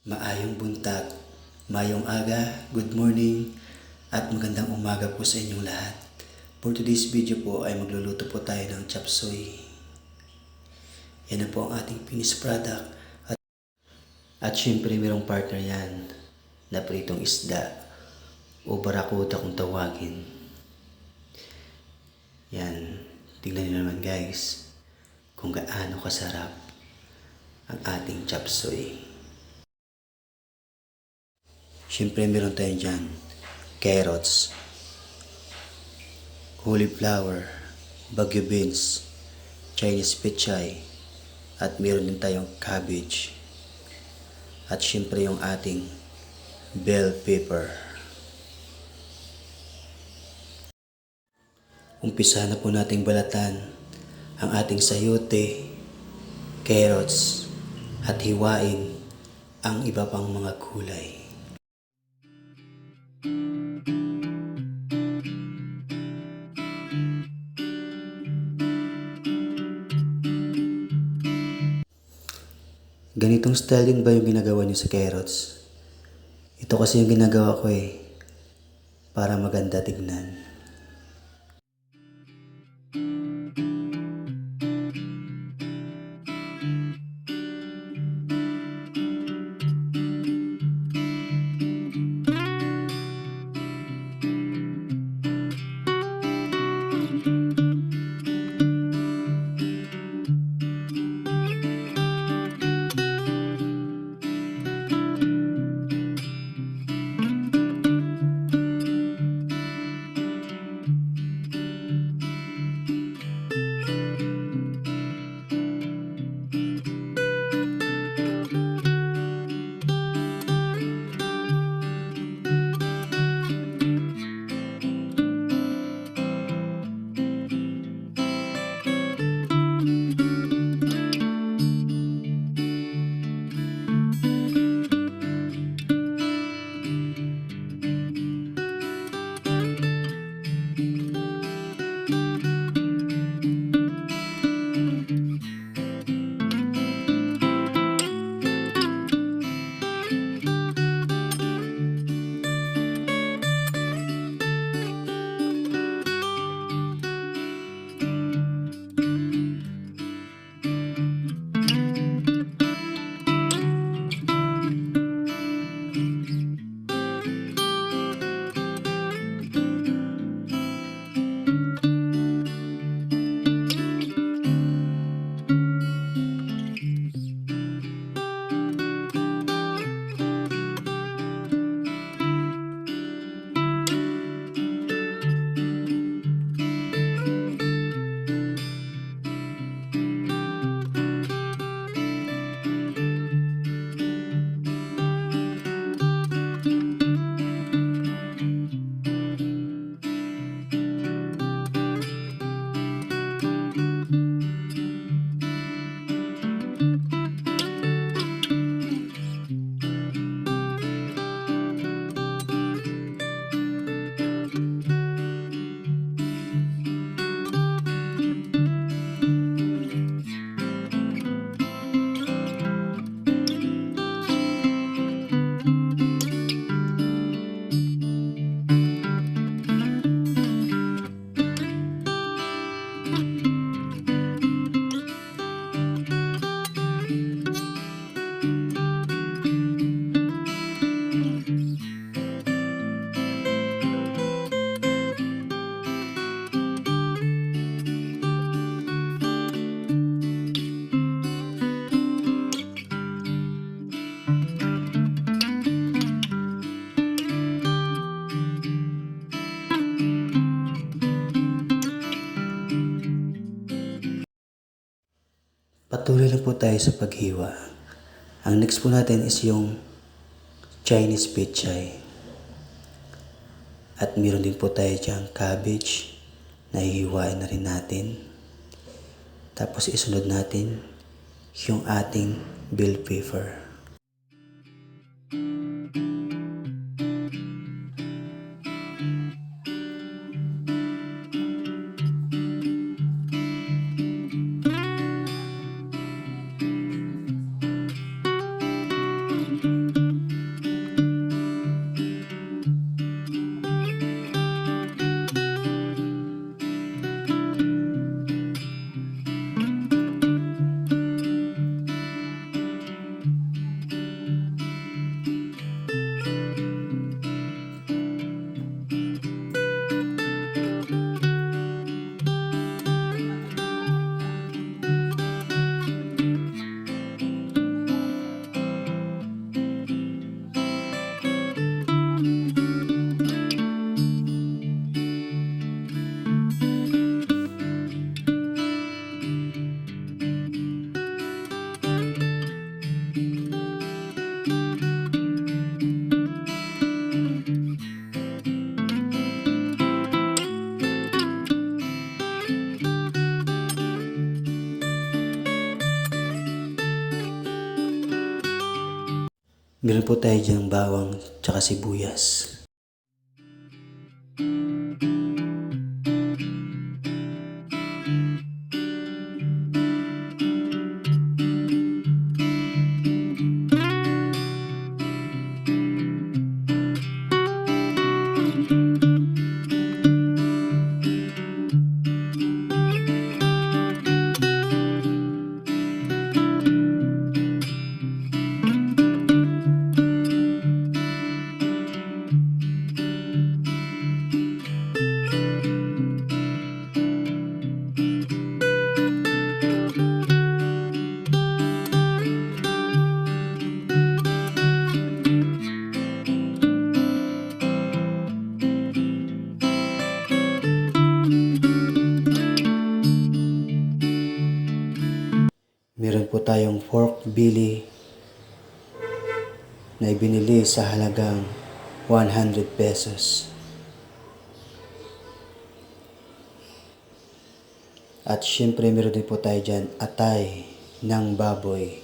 Maayong buntag, mayong aga, good morning, at magandang umaga po sa inyong lahat. For today's video po ay magluluto po tayo ng chop suey. Yan na po ang ating finished product. At syempre mayroong partner yan na pritong isda o barakuda kung tawagin. Yan, tingnan nyo naman guys kung gaano kasarap ang ating chop suey. Siyempre meron tayo dyan carrots, cauliflower, bagyo beans, Chinese pechay, at meron din tayong cabbage. At siyempre yung ating bell pepper. Umpisa na po nating balatan ang ating sayote, carrots, at hiwain ang iba pang mga gulay. Ganitong style din ba yung ginagawa niyo sa carrots? Ito kasi yung ginagawa ko para maganda tignan. Patuloy lang po tayo sa paghiwa. Ang next po natin is yung Chinese pechay. At meron din po tayo diyang cabbage na hihiwain na rin natin. Tapos isunod natin yung ating bell pepper. Meron po tayo diyang bawang tsaka sibuyas. Meron po tayong pork belly na ibinili sa halagang 100 pesos. At syempre meron din po tayo dyan atay ng baboy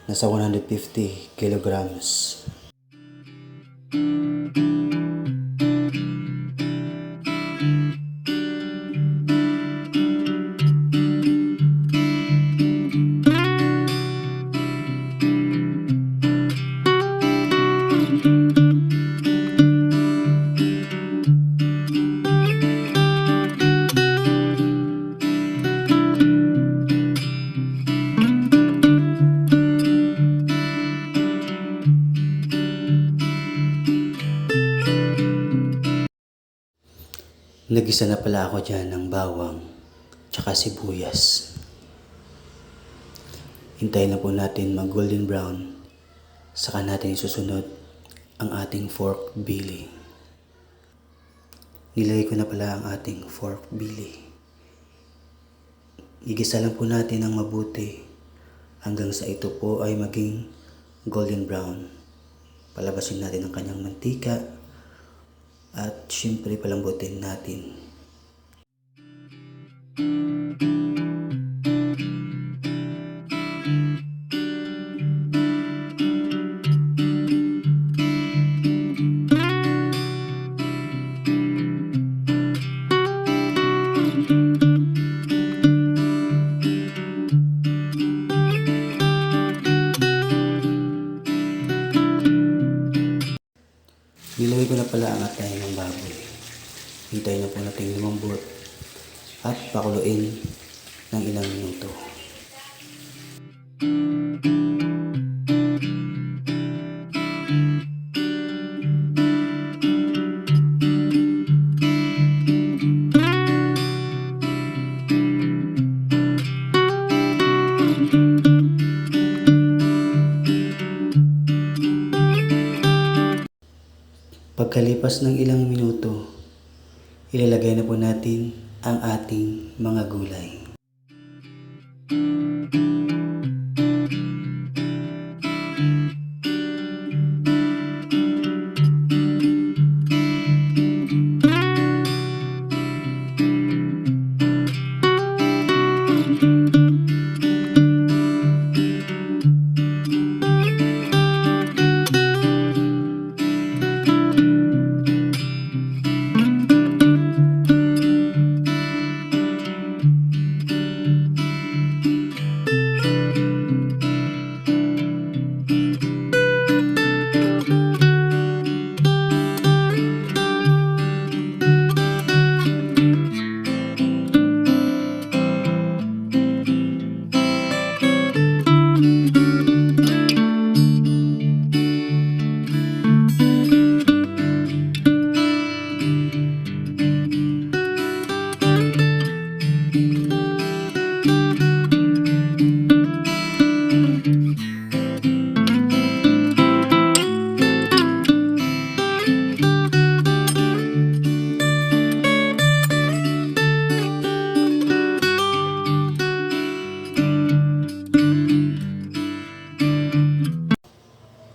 nasa 150 kilograms. Nagisa na pala ako dyan ng bawang tsaka sibuyas. Hintayin na po natin mag golden brown. Saka natin isusunod ang ating pork belly. Nilagay ko na pala ang ating pork belly. Igisa lang po natin ng mabuti hanggang sa ito po ay maging golden brown. Palabasin natin ang kanyang mantika. At syempre palambutin natin. Nilagay ko na pala ang atay ng baboy. Hintayin na po natin lumambot at pakuluin ng ilang minuto. Pagkalipas ng ilang minuto, ilalagay na po natin ang ating mga gulay.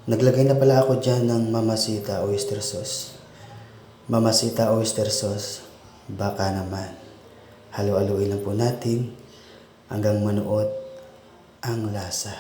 Naglagay na pala ako dyan ng Mamacita oyster sauce. Mamacita oyster sauce, baka naman. Halo-haluin lang po natin hanggang manuot ang lasa.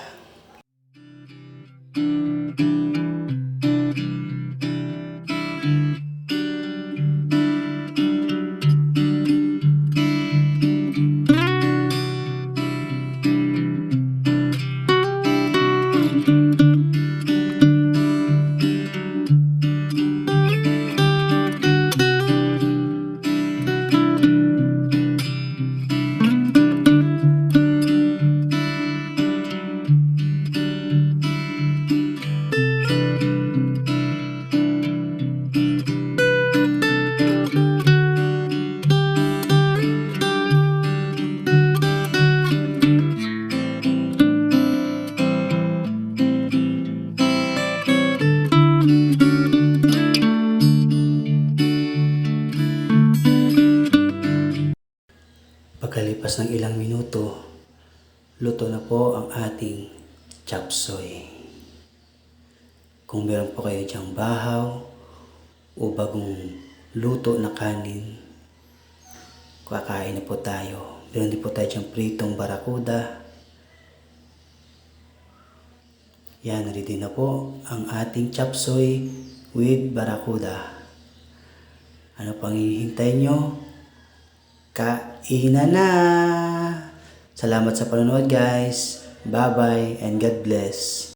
Pagkalipas ng ilang minuto, luto na po ang ating chop suey. Kung meron po kayo diyang bahaw o bagong luto na kanin, kakain na po tayo. Meron din po tayo diyang pritong barakuda. Yan, ready na po ang ating chop suey with barakuda. Ano pang hihintay nyo? Kainan na! Salamat sa panonood guys. Bye-bye and God bless.